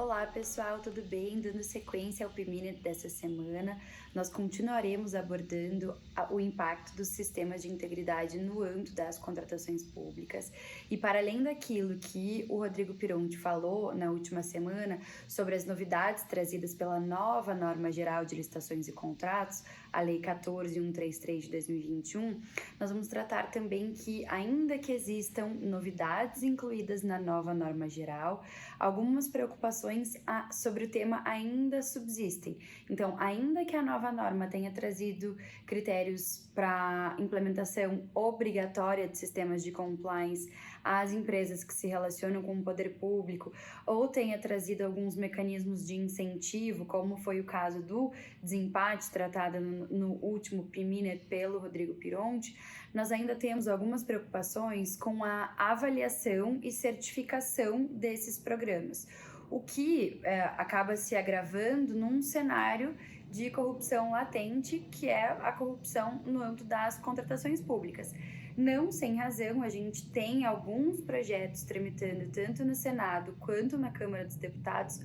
Olá pessoal, tudo bem? Dando sequência ao P-Minute dessa semana, nós continuaremos abordando o impacto dos sistemas de integridade no âmbito das contratações públicas. E para além daquilo que o Rodrigo Pironti falou na última semana sobre as novidades trazidas pela nova Norma Geral de Licitações e Contratos, a Lei 14.133 de 2021, nós vamos tratar também que, ainda que existam novidades incluídas na nova Norma Geral, algumas preocupações sobre o tema ainda subsistem. Então, ainda que a nova norma tenha trazido critérios para implementação obrigatória de sistemas de compliance às empresas que se relacionam com o poder público, ou tenha trazido alguns mecanismos de incentivo, como foi o caso do desempate tratado no último P-Minute pelo Rodrigo Pironti, nós ainda temos algumas preocupações com a avaliação e certificação desses programas, o que acaba se agravando num cenário de corrupção latente, que é a corrupção no âmbito das contratações públicas. Não sem razão, a gente tem alguns projetos tramitando tanto no Senado quanto na Câmara dos Deputados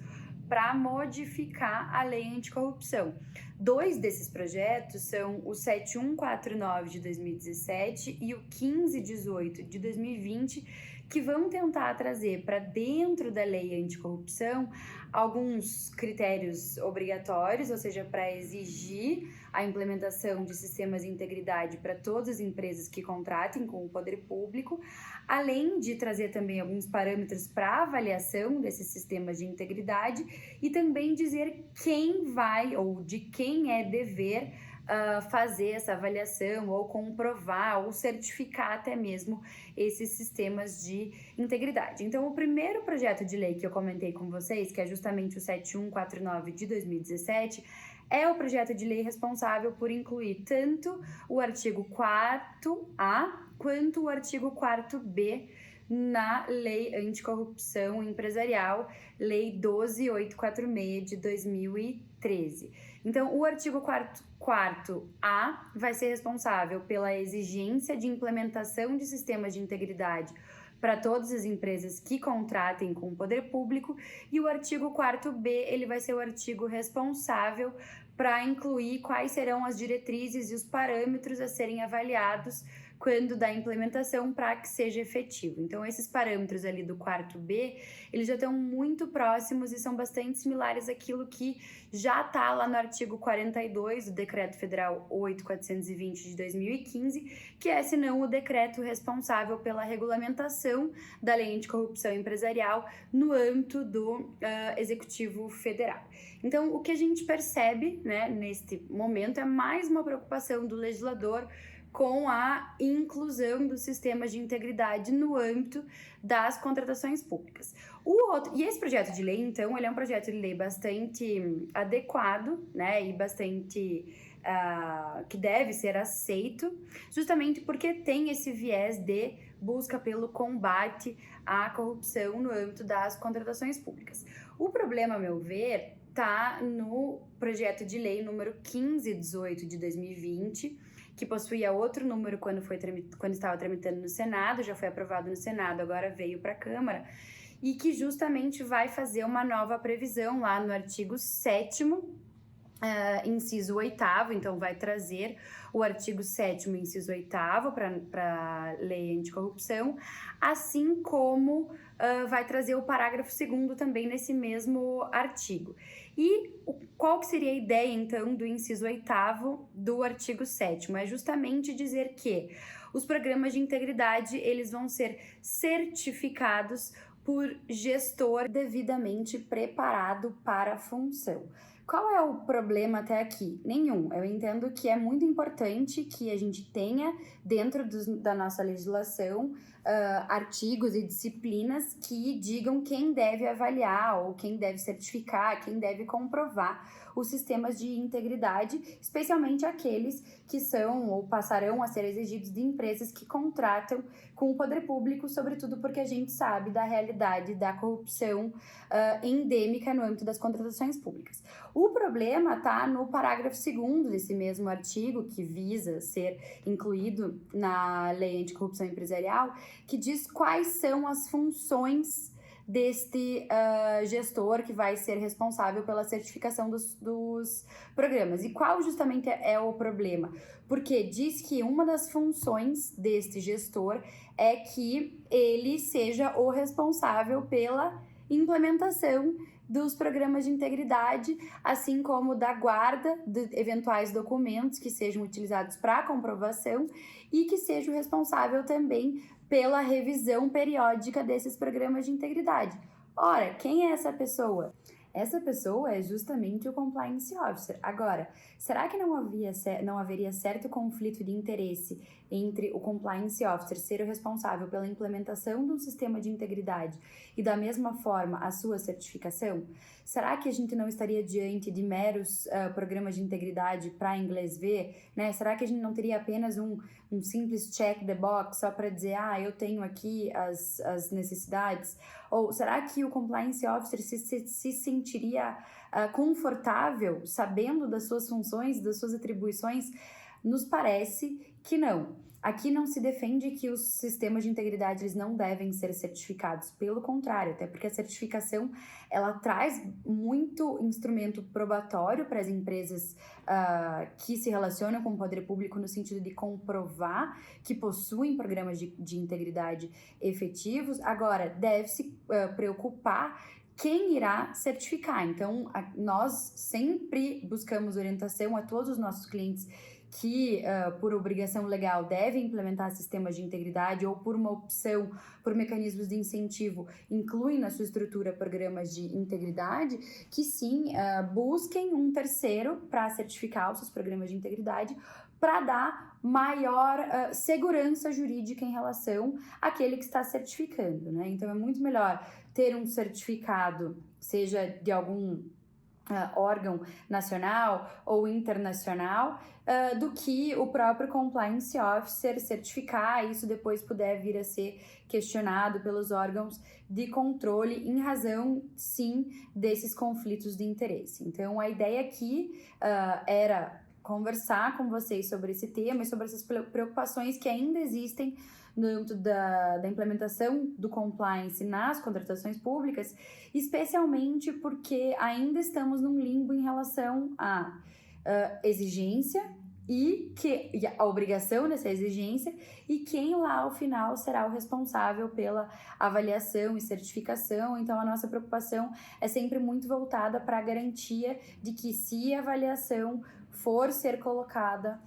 para modificar a lei anticorrupção. Dois desses projetos são o 7149 de 2017 e o 1518 de 2020, que vão tentar trazer para dentro da lei anticorrupção alguns critérios obrigatórios, ou seja, para exigir a implementação de sistemas de integridade para todas as empresas que contratem com o poder público, além de trazer também alguns parâmetros para avaliação desses sistemas de integridade e também dizer quem vai ou de quem é dever fazer essa avaliação ou comprovar ou certificar até mesmo esses sistemas de integridade. Então, o primeiro projeto de lei que eu comentei com vocês, que é justamente o 7149 de 2017, é o projeto de lei responsável por incluir tanto o artigo 4A quanto o artigo 4B na Lei Anticorrupção Empresarial, Lei 12.846 de 2013. Então, o artigo 4A vai ser responsável pela exigência de implementação de sistemas de integridade para todas as empresas que contratem com o poder público, e o artigo 4B ele vai ser o artigo responsável para incluir quais serão as diretrizes e os parâmetros a serem avaliados quando da implementação para que seja efetivo. Então, esses parâmetros ali do 4B, eles já estão muito próximos e são bastante similares àquilo que já está lá no artigo 42 do Decreto Federal 8.420 de 2015, que é, senão, o decreto responsável pela regulamentação da Lei Anticorrupção Empresarial no âmbito do Executivo Federal. Então, o que a gente percebe, né, neste momento é mais uma preocupação do legislador com a inclusão dos sistemas de integridade no âmbito das contratações públicas. E esse projeto de lei, então, ele é um projeto de lei bastante adequado, né, e bastante que deve ser aceito, justamente porque tem esse viés de busca pelo combate à corrupção no âmbito das contratações públicas. O problema, a meu ver, está no projeto de lei número 1518 de 2020, que possuía outro número quando estava tramitando no Senado, já foi aprovado no Senado, agora veio para a Câmara, e que justamente vai fazer uma nova previsão lá no artigo 7º, inciso 8º, então vai trazer o artigo 7º, inciso 8º para a Lei Anticorrupção, assim como vai trazer o parágrafo 2º também nesse mesmo artigo. E qual que seria a ideia, então, do inciso 8º do artigo 7º? É justamente dizer que os programas de integridade, eles vão ser certificados por gestor devidamente preparado para a função. Qual é o problema até aqui? Nenhum. Eu entendo que é muito importante que a gente tenha dentro da nossa legislação artigos e disciplinas que digam quem deve avaliar ou quem deve certificar, quem deve comprovar os sistemas de integridade, especialmente aqueles que são ou passarão a ser exigidos de empresas que contratam com o poder público, sobretudo porque a gente sabe da realidade da corrupção endêmica no âmbito das contratações públicas. O problema está no parágrafo 2º desse mesmo artigo, que visa ser incluído na Lei Anticorrupção Empresarial, que diz quais são as funções deste gestor que vai ser responsável pela certificação dos programas. E qual justamente é o problema? Porque diz que uma das funções deste gestor é que ele seja o responsável pela implementação dos programas de integridade, assim como da guarda de eventuais documentos que sejam utilizados para comprovação e que seja o responsável também pela revisão periódica desses programas de integridade. Ora, quem é essa pessoa? Essa pessoa é justamente o Compliance Officer. Agora, será que não haveria certo conflito de interesse entre o Compliance Officer ser o responsável pela implementação de um sistema de integridade e, da mesma forma, a sua certificação? Será que a gente não estaria diante de meros programas de integridade para inglês ver? Né? Será que a gente não teria apenas um simples check the box só para dizer, eu tenho aqui as necessidades? Ou será que o Compliance Officer se sentiria confortável sabendo das suas funções, das suas atribuições? Nos parece que não. Aqui não se defende que os sistemas de integridade eles não devem ser certificados, pelo contrário, até porque a certificação ela traz muito instrumento probatório para as empresas que se relacionam com o poder público no sentido de comprovar que possuem programas de integridade efetivos. Agora, deve-se preocupar quem irá certificar. Então, nós sempre buscamos orientação a todos os nossos clientes que, por obrigação legal, devem implementar sistemas de integridade ou por uma opção, por mecanismos de incentivo, incluem na sua estrutura programas de integridade, que sim, busquem um terceiro para certificar os seus programas de integridade, para dar maior segurança jurídica em relação àquele que está certificando, né? Então, é muito melhor ter um certificado, seja de algum órgão nacional ou internacional, do que o próprio Compliance Officer certificar, isso depois puder vir a ser questionado pelos órgãos de controle em razão, sim, desses conflitos de interesse. Então, a ideia aqui era conversar com vocês sobre esse tema e sobre essas preocupações que ainda existem no âmbito da implementação do compliance nas contratações públicas, especialmente porque ainda estamos num limbo em relação à exigência e a obrigação dessa exigência e quem lá ao final será o responsável pela avaliação e certificação. Então a nossa preocupação é sempre muito voltada para a garantia de que se a avaliação for ser colocada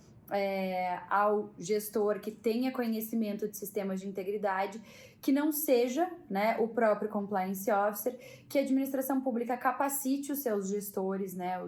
ao gestor que tenha conhecimento de sistemas de integridade, que não seja, né, o próprio Compliance Officer, que a administração pública capacite os seus gestores, né,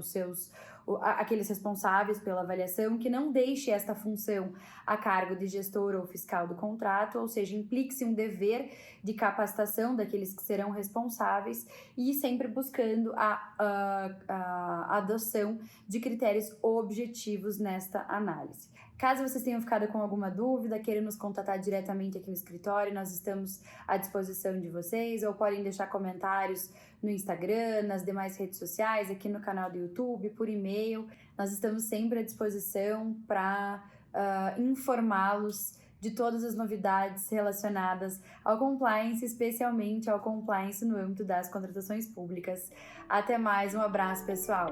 aqueles responsáveis pela avaliação, que não deixe esta função a cargo de gestor ou fiscal do contrato, ou seja, implique-se um dever de capacitação daqueles que serão responsáveis e sempre buscando a adoção de critérios objetivos nesta análise. Caso vocês tenham ficado com alguma dúvida, queiram nos contatar diretamente aqui no escritório, nós estamos à disposição de vocês, ou podem deixar comentários no Instagram, nas demais redes sociais, aqui no canal do YouTube, por e-mail. Nós estamos sempre à disposição para informá-los de todas as novidades relacionadas ao compliance, especialmente ao compliance no âmbito das contratações públicas. Até mais, um abraço, pessoal!